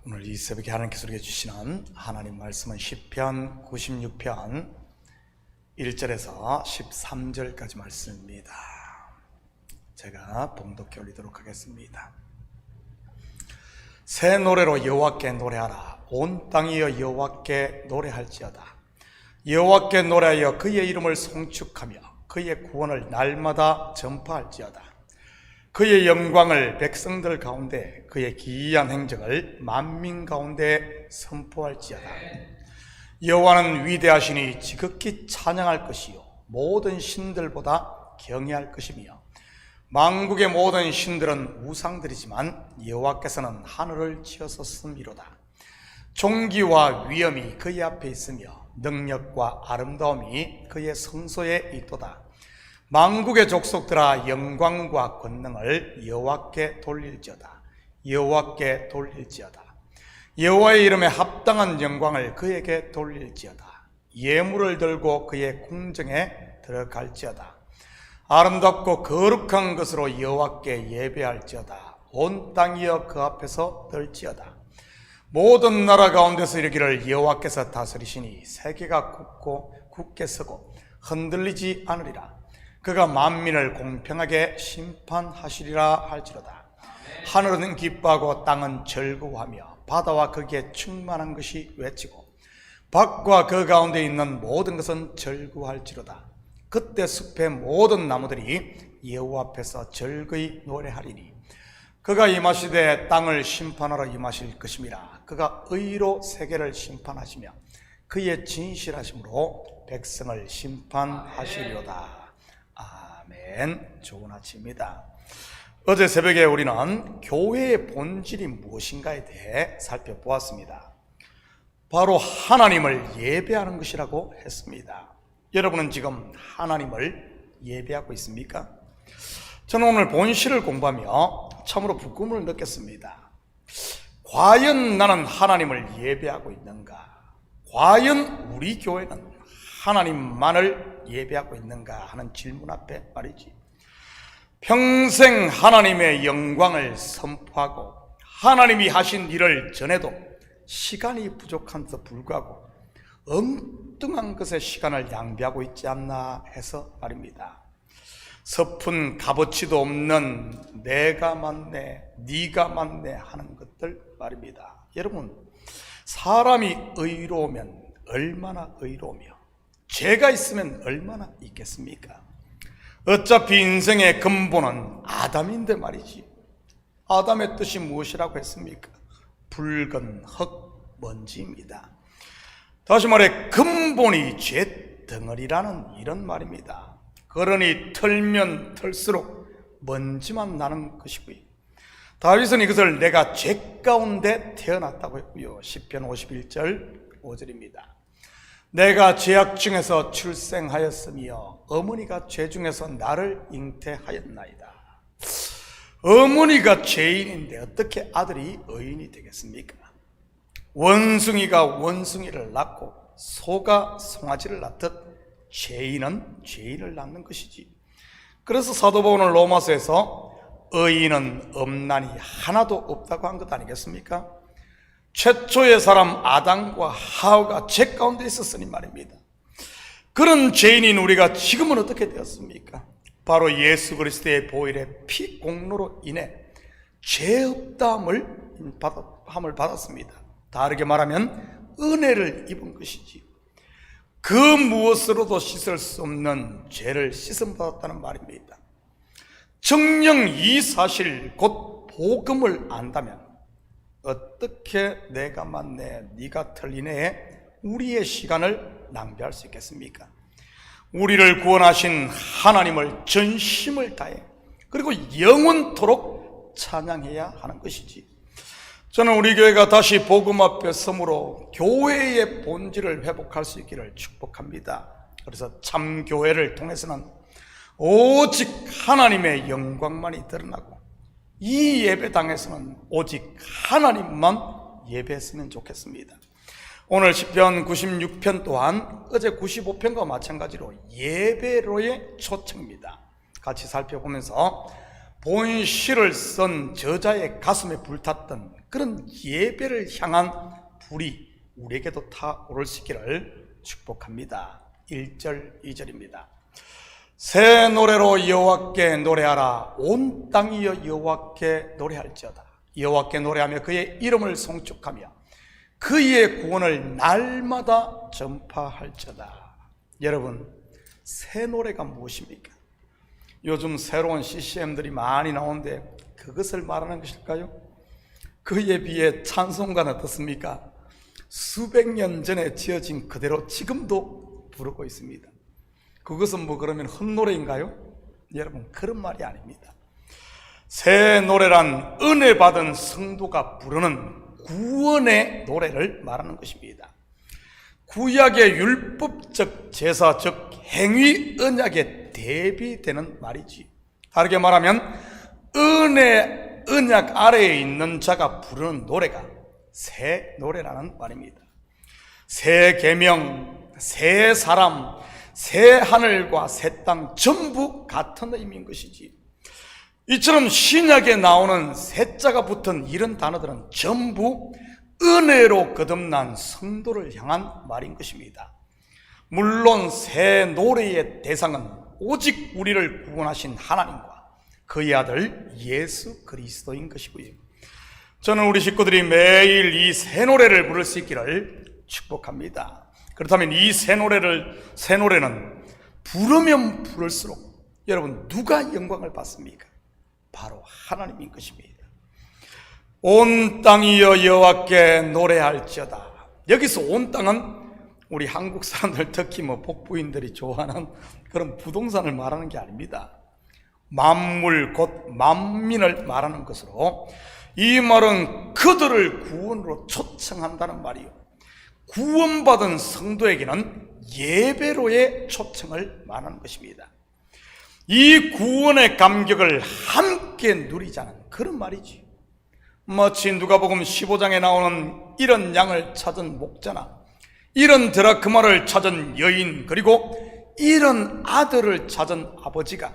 오늘 이 새벽에 하나님께서 우리에게 주시는 하나님 말씀은 시편 96편 1절에서 13절까지 말씀입니다. 제가 봉독해 올리도록 하겠습니다. 새 노래로 여호와께 노래하라. 온 땅이여 여호와께 노래할지어다. 여호와께 노래하여 그의 이름을 송축하며 그의 구원을 날마다 전파할지어다. 그의 영광을 백성들 가운데, 그의 기이한 행적을 만민 가운데 선포할지어다. 여호와는 위대하시니 지극히 찬양할 것이요 모든 신들보다 경외할 것이며, 만국의 모든 신들은 우상들이지만 여호와께서는 하늘을 지으셨음이로다. 존귀와 위엄이 그의 앞에 있으며 능력과 아름다움이 그의 성소에 있도다. 만국의 족속들아, 영광과 권능을 여호와께 돌릴지어다. 여호와께 돌릴지어다. 여호와의 이름에 합당한 영광을 그에게 돌릴지어다. 예물을 들고 그의 궁정에 들어갈지어다. 아름답고 거룩한 것으로 여호와께 예배할지어다. 온 땅이여 그 앞에서 떨지어다. 모든 나라 가운데서 이르기를 여호와께서 다스리시니 세계가 굳게 서고 흔들리지 않으리라. 그가 만민을 공평하게 심판하시리라 할지로다. 하늘은 기뻐하고 땅은 즐거워하며 바다와 거기에 충만한 것이 외치고 밭과 그 가운데 있는 모든 것은 즐거워할지로다. 그때 숲의 모든 나무들이 여호와 앞에서 즐거이 노래하리니 그가 임하시되 땅을 심판하러 임하실 것임이라. 그가 의로 세계를 심판하시며 그의 진실하심으로 백성을 심판하시리로다. 아멘. 좋은 아침입니다. 어제 새벽에 우리는 교회의 본질이 무엇인가에 대해 살펴보았습니다. 바로 하나님을 예배하는 것이라고 했습니다. 여러분은 지금 하나님을 예배하고 있습니까? 저는 오늘 본시를 공부하며 참으로 부끄러움을 느꼈습니다. 과연 나는 하나님을 예배하고 있는가? 과연 우리 교회는 하나님만을 예배하고 있는가 하는 질문 앞에 말이지, 평생 하나님의 영광을 선포하고 하나님이 하신 일을 전해도 시간이 부족한데도 불구하고 엉뚱한 것에 시간을 낭비하고 있지 않나 해서 말입니다. 섭은 값어치도 없는 내가 맞네, 네가 맞네 하는 것들 말입니다. 여러분, 사람이 의로우면 얼마나 의로우며 죄가 있으면 얼마나 있겠습니까? 어차피 인생의 근본은 아담인데 말이지. 아담의 뜻이 무엇이라고 했습니까? 붉은 흙, 먼지입니다. 다시 말해 근본이 죄 덩어리라는 이런 말입니다. 그러니 털면 털수록 먼지만 나는 것이고요. 다윗은 이것을 내가 죄 가운데 태어났다고 했고요. 시편 51절 5절입니다. 내가 죄악 중에서 출생하였으며 어머니가 죄 중에서 나를 잉태하였나이다. 어머니가 죄인인데 어떻게 아들이 의인이 되겠습니까? 원숭이가 원숭이를 낳고 소가 송아지를 낳듯 죄인은 죄인을 낳는 것이지. 그래서 사도 바울은 로마서에서 의인은 없나니 하나도 없다고 한 것 아니겠습니까? 최초의 사람 아담과 하와가 죄 가운데 있었으니 말입니다. 그런 죄인인 우리가 지금은 어떻게 되었습니까? 바로 예수 그리스도의 보혈의 피 공로로 인해 죄 없다함을 받았습니다. 다르게 말하면 은혜를 입은 것이지, 그 무엇으로도 씻을 수 없는 죄를 씻음 받았다는 말입니다. 정녕 이 사실 곧 복음을 안다면 어떻게 내가 맞네, 네가 틀리네에 우리의 시간을 낭비할 수 있겠습니까? 우리를 구원하신 하나님을 전심을 다해 그리고 영원토록 찬양해야 하는 것이지. 저는 우리 교회가 다시 복음 앞에 서므로 교회의 본질을 회복할 수 있기를 축복합니다. 그래서 참 교회를 통해서는 오직 하나님의 영광만이 드러나고 이 예배당에서는 오직 하나님만 예배했으면 좋겠습니다. 오늘 시편 96편 또한 어제 95편과 마찬가지로 예배로의 초청입니다. 같이 살펴보면서 본 시를 쓴 저자의 가슴에 불탔던 그런 예배를 향한 불이 우리에게도 타오를 수 있기를 축복합니다. 1절 2절입니다. 새 노래로 여호와께 노래하라. 온 땅이여 여호와께 노래할지어다. 여호와께 노래하며 그의 이름을 송축하며 그의 구원을 날마다 전파할지어다. 여러분, 새 노래가 무엇입니까? 요즘 새로운 CCM들이 많이 나오는데 그것을 말하는 것일까요? 그에 비해 찬송가는 어떻습니까? 수백 년 전에 지어진 그대로 지금도 부르고 있습니다. 그것은 뭐 그러면 헛노래인가요? 여러분, 그런 말이 아닙니다. 새 노래란 은혜 받은 성도가 부르는 구원의 노래를 말하는 것입니다. 구약의 율법적 제사, 즉 행위 언약에 대비되는 말이지. 다르게 말하면 은혜 언약 아래에 있는 자가 부르는 노래가 새 노래라는 말입니다. 새 계명, 새 사람, 새 하늘과 새 땅 전부 같은 의미인 것이지. 이처럼 신약에 나오는 새자가 붙은 이런 단어들은 전부 은혜로 거듭난 성도를 향한 말인 것입니다. 물론 새 노래의 대상은 오직 우리를 구원하신 하나님과 그의 아들 예수 그리스도인 것이고요. 저는 우리 식구들이 매일 이 새 노래를 부를 수 있기를 축복합니다. 그렇다면 이 새 노래는 부르면 부를수록 여러분, 누가 영광을 받습니까? 바로 하나님인 것입니다. 온 땅이여 여호와께 노래할지어다. 여기서 온 땅은 우리 한국 사람들, 특히 복부인들이 좋아하는 그런 부동산을 말하는 게 아닙니다. 만물 곧 만민을 말하는 것으로, 이 말은 그들을 구원으로 초청한다는 말이요, 구원받은 성도에게는 예배로의 초청을 말하는 것입니다. 이 구원의 감격을 함께 누리자는 그런 말이지. 마치 누가복음 15장에 나오는 이런 양을 찾은 목자나 이런 드라크마를 찾은 여인, 그리고 이런 아들을 찾은 아버지가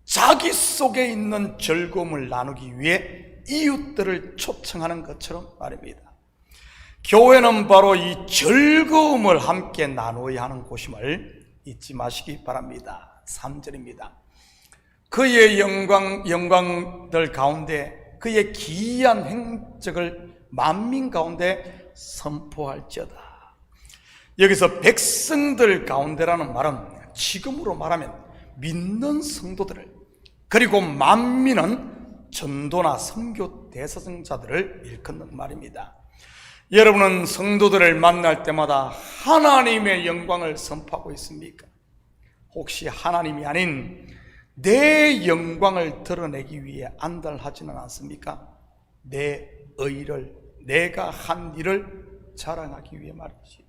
자기 속에 있는 즐거움을 나누기 위해 이웃들을 초청하는 것처럼 말입니다. 교회는 바로 이 즐거움을 함께 나누어야 하는 곳임을 잊지 마시기 바랍니다. 3절입니다. 그의 영광들 가운데 그의 기이한 행적을 만민 가운데 선포할지어다. 여기서 백성들 가운데라는 말은 지금으로 말하면 믿는 성도들을, 그리고 만민은 전도나 선교 대사증자들을 일컫는 말입니다. 여러분은 성도들을 만날 때마다 하나님의 영광을 선포하고 있습니까? 혹시 하나님이 아닌 내 영광을 드러내기 위해 안달하지는 않습니까? 내 의를, 내가 한 일을 자랑하기 위해 말이지.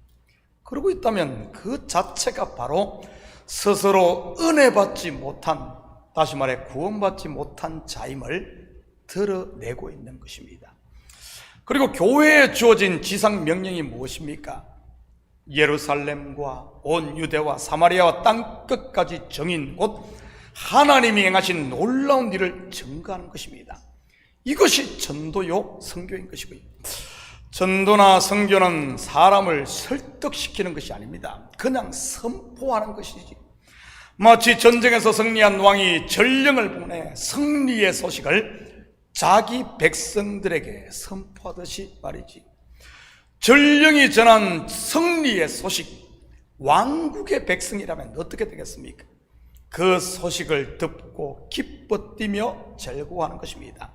그러고 있다면 그 자체가 바로 스스로 은혜 받지 못한, 다시 말해 구원받지 못한 자임을 드러내고 있는 것입니다. 그리고 교회에 주어진 지상 명령이 무엇입니까? 예루살렘과 온 유대와 사마리아와 땅끝까지 정인 곧 하나님이 행하신 놀라운 일을 증거하는 것입니다. 이것이 전도요 선교인 것이고요. 전도나 선교는 사람을 설득시키는 것이 아닙니다. 그냥 선포하는 것이지. 마치 전쟁에서 승리한 왕이 전령을 보내 승리의 소식을 자기 백성들에게 선포하듯이 말이지. 전령이 전한 승리의 소식, 왕국의 백성이라면 어떻게 되겠습니까? 그 소식을 듣고 기뻐 뛰며 즐거워하는 것입니다.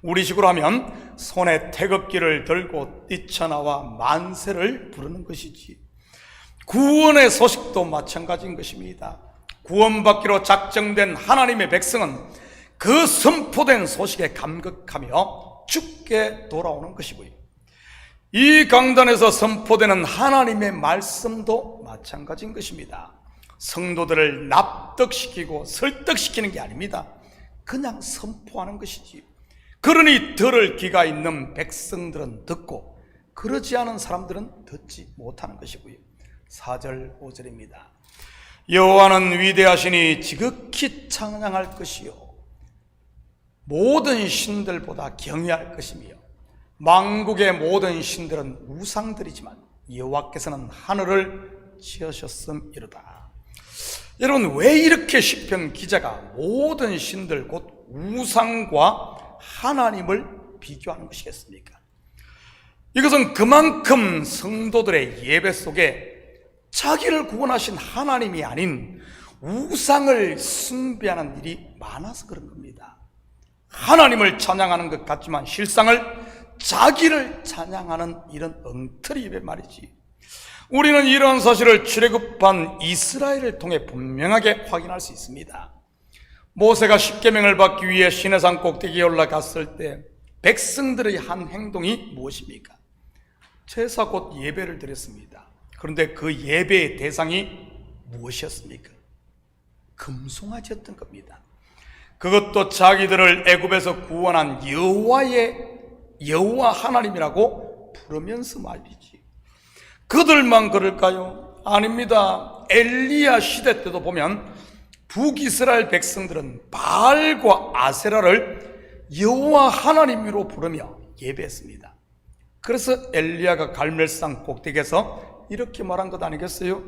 우리식으로 하면 손에 태극기를 들고 뛰쳐나와 만세를 부르는 것이지. 구원의 소식도 마찬가지인 것입니다. 구원받기로 작정된 하나님의 백성은 그 선포된 소식에 감격하며 주께 돌아오는 것이고요. 이 강단에서 선포되는 하나님의 말씀도 마찬가지인 것입니다. 성도들을 납득시키고 설득시키는 게 아닙니다. 그냥 선포하는 것이지. 그러니 들을 귀가 있는 백성들은 듣고 그러지 않은 사람들은 듣지 못하는 것이고요. 4절 5절입니다. 여호와는 위대하시니 지극히 찬양할 것이요 모든 신들보다 경외할 것이며 만국의 모든 신들은 우상들이지만 여호와께서는 하늘을 지으셨음이로다. 여러분, 왜 이렇게 시편 기자가 모든 신들 곧 우상과 하나님을 비교하는 것이겠습니까? 이것은 그만큼 성도들의 예배 속에 자기를 구원하신 하나님이 아닌 우상을 숭배하는 일이 많아서 그런 겁니다. 하나님을 찬양하는 것 같지만 실상을 자기를 찬양하는 이런 엉터리 예배 말이지. 우리는 이러한 사실을 출애굽한 이스라엘을 통해 분명하게 확인할 수 있습니다. 모세가 십계명을 받기 위해 시내산 꼭대기에 올라갔을 때 백성들의 한 행동이 무엇입니까? 제사 곧 예배를 드렸습니다. 그런데 그 예배의 대상이 무엇이었습니까? 금송아지였던 겁니다. 그것도 자기들을 애굽에서 구원한 여호와 하나님이라고 부르면서 말이지. 그들만 그럴까요? 아닙니다. 엘리야 시대 때도 보면 북이스라엘 백성들은 바알과 아세라를 여호와 하나님으로 부르며 예배했습니다. 그래서 엘리야가 갈멜산 꼭대기에서 이렇게 말한 것 아니겠어요?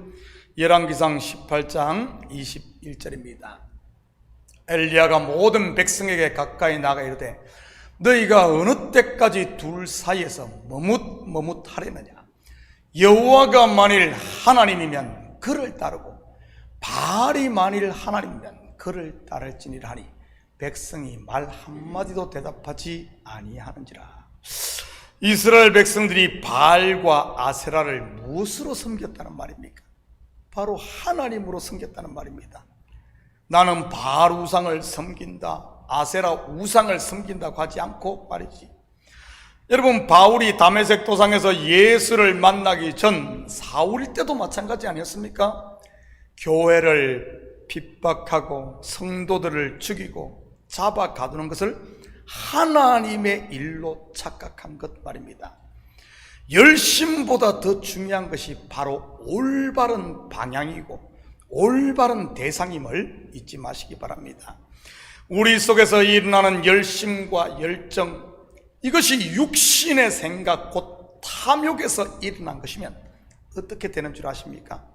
열왕기상 18장 21절입니다. 엘리야가 모든 백성에게 가까이 나가 이르되 너희가 어느 때까지 둘 사이에서 머뭇하려느냐? 여호와가 만일 하나님이면 그를 따르고 바알이 만일 하나님이면 그를 따를지니라 하니 백성이 말 한마디도 대답하지 아니하는지라. 이스라엘 백성들이 바알과 아세라를 무엇으로 섬겼다는 말입니까? 바로 하나님으로 섬겼다는 말입니다. 나는 바알 우상을 섬긴다, 아세라 우상을 섬긴다고 하지 않고 말이지. 여러분, 바울이 다메섹 도상에서 예수를 만나기 전 사울일 때도 마찬가지 아니었습니까? 교회를 핍박하고 성도들을 죽이고 잡아 가두는 것을 하나님의 일로 착각한 것 말입니다. 열심보다 더 중요한 것이 바로 올바른 방향이고 올바른 대상임을 잊지 마시기 바랍니다. 우리 속에서 일어나는 열심과 열정, 이것이 육신의 생각 곧 탐욕에서 일어난 것이면 어떻게 되는 줄 아십니까?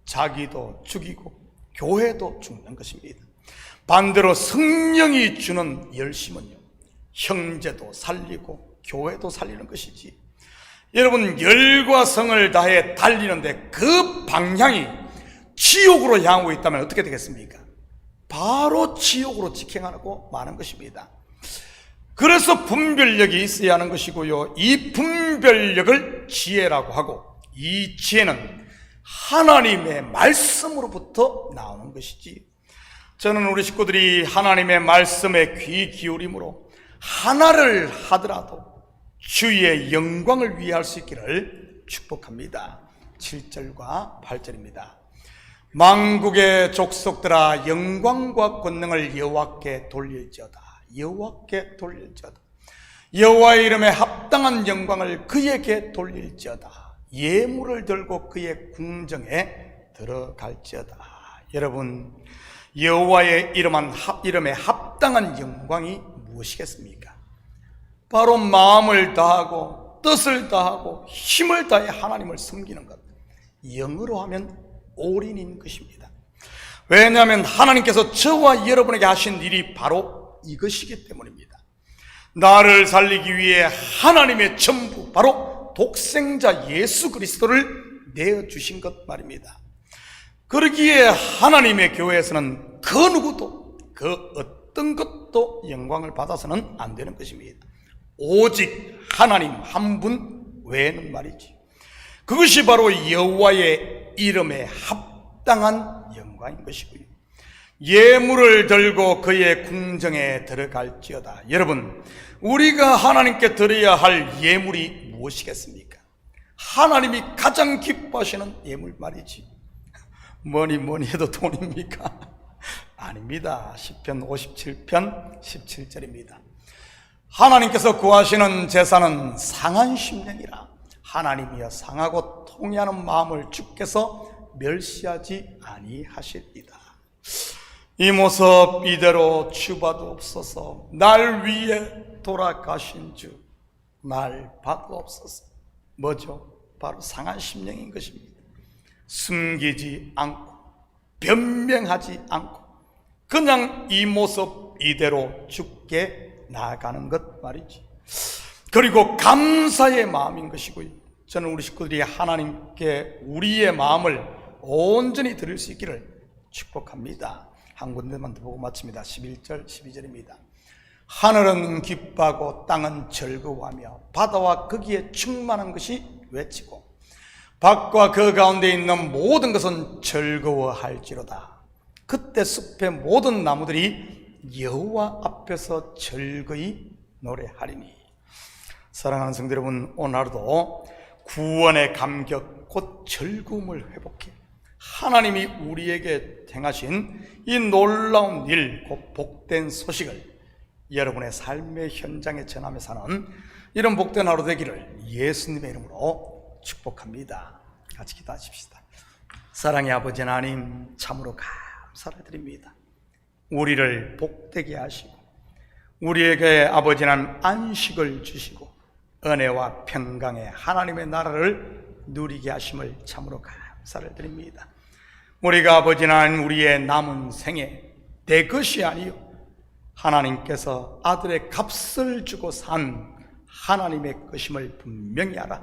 자기도 죽이고 교회도 죽는 것입니다. 반대로 성령이 주는 열심은요, 형제도 살리고 교회도 살리는 것이지. 여러분, 열과 성을 다해 달리는데 그 방향이 지옥으로 향하고 있다면 어떻게 되겠습니까? 바로 지옥으로 직행하고 마는 것입니다. 그래서 분별력이 있어야 하는 것이고요, 이 분별력을 지혜라고 하고, 이 지혜는 하나님의 말씀으로부터 나오는 것이지. 저는 우리 식구들이 하나님의 말씀에 귀 기울임으로 하나를 하더라도 주의 영광을 위해 할 수 있기를 축복합니다. 7절과 8절입니다. 만국의 족속들아 영광과 권능을 여호와께 돌릴지어다. 여호와께 돌릴지어다. 여호와의 이름에 합당한 영광을 그에게 돌릴지어다. 예물을 들고 그의 궁정에 들어갈지어다. 여러분, 여호와의 이름에 합당한 영광이 무엇이겠습니까? 바로 마음을 다하고 뜻을 다하고 힘을 다해 하나님을 섬기는 것, 영어로 하면 올인인 것입니다. 왜냐하면 하나님께서 저와 여러분에게 하신 일이 바로 이것이기 때문입니다. 나를 살리기 위해 하나님의 전부, 바로 독생자 예수 그리스도를 내어주신 것 말입니다. 그러기에 하나님의 교회에서는 그 누구도 그 어떤 것도 영광을 받아서는 안 되는 것입니다. 오직 하나님 한 분 외에는 말이지. 그것이 바로 여호와의 이름에 합당한 영광인 것이고요, 예물을 들고 그의 궁정에 들어갈지어다. 여러분, 우리가 하나님께 드려야 할 예물이 무엇이겠습니까? 하나님이 가장 기뻐하시는 예물 말이지. 뭐니 해도 돈입니까? 아닙니다. 시편 57편 17절입니다. 하나님께서 구하시는 제사는 상한 심령이라. 하나님이여 상하고 통회하는 마음을 주께서 멸시하지 아니하시리이다. 이 모습 이대로 주봐도옵소서. 날 위해 돌아가신 주 날 봐도옵소서. 뭐죠? 바로 상한 심령인 것입니다. 숨기지 않고 변명하지 않고 그냥 이 모습 이대로 죽게 나아가는 것 말이지. 그리고 감사의 마음인 것이고요. 저는 우리 식구들이 하나님께 우리의 마음을 온전히 드릴 수 있기를 축복합니다. 한 군데만 더 보고 마칩니다. 11절 12절입니다. 하늘은 기뻐하고 땅은 즐거워하며 바다와 거기에 충만한 것이 외치고 밭과 그 가운데 있는 모든 것은 즐거워할지로다. 그때 숲의 모든 나무들이 여호와 앞에서 즐거이 노래하리니. 사랑하는 성도 여러분, 오늘 하루도 구원의 감격 곧 즐거움을 회복해 하나님이 우리에게 행하신 이 놀라운 일, 곧 복된 소식을 여러분의 삶의 현장에 전하며 사는 이런 복된 하루 되기를 예수님의 이름으로 축복합니다. 같이 기도하십시다. 사랑의 아버지 하나님, 참으로 감사를 드립니다. 우리를 복되게 하시고 우리에게 아버지 하나님 안식을 주시고 은혜와 평강의 하나님의 나라를 누리게 하심을 참으로 감사를 드립니다. 우리가 아버지 하나님 우리의 남은 생에 내 것이 아니요 하나님께서 아들의 값을 주고 산 하나님의 것임을 분명히 알아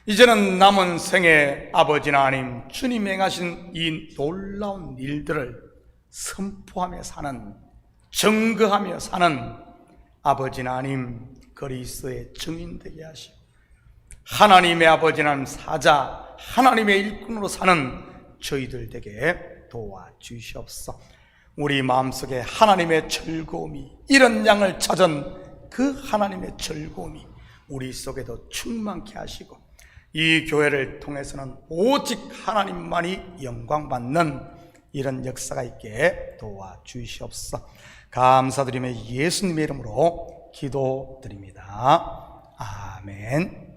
이제는 남은 생에 아버지 하나님 주님 행하신 이 놀라운 일들을 선포하며 사는, 증거하며 사는 아버지 하나님 그리스도의 증인 되게 하시고 하나님의 아버지 하나님 사자, 하나님의 일꾼으로 사는 저희들 되게 도와주시옵소서. 우리 마음속에 하나님의 즐거움이, 이런 양을 찾은 그 하나님의 즐거움이 우리 속에도 충만케 하시고 이 교회를 통해서는 오직 하나님만이 영광받는 이런 역사가 있게 도와주시옵소서. 감사드리며 예수님의 이름으로 기도드립니다. 아멘.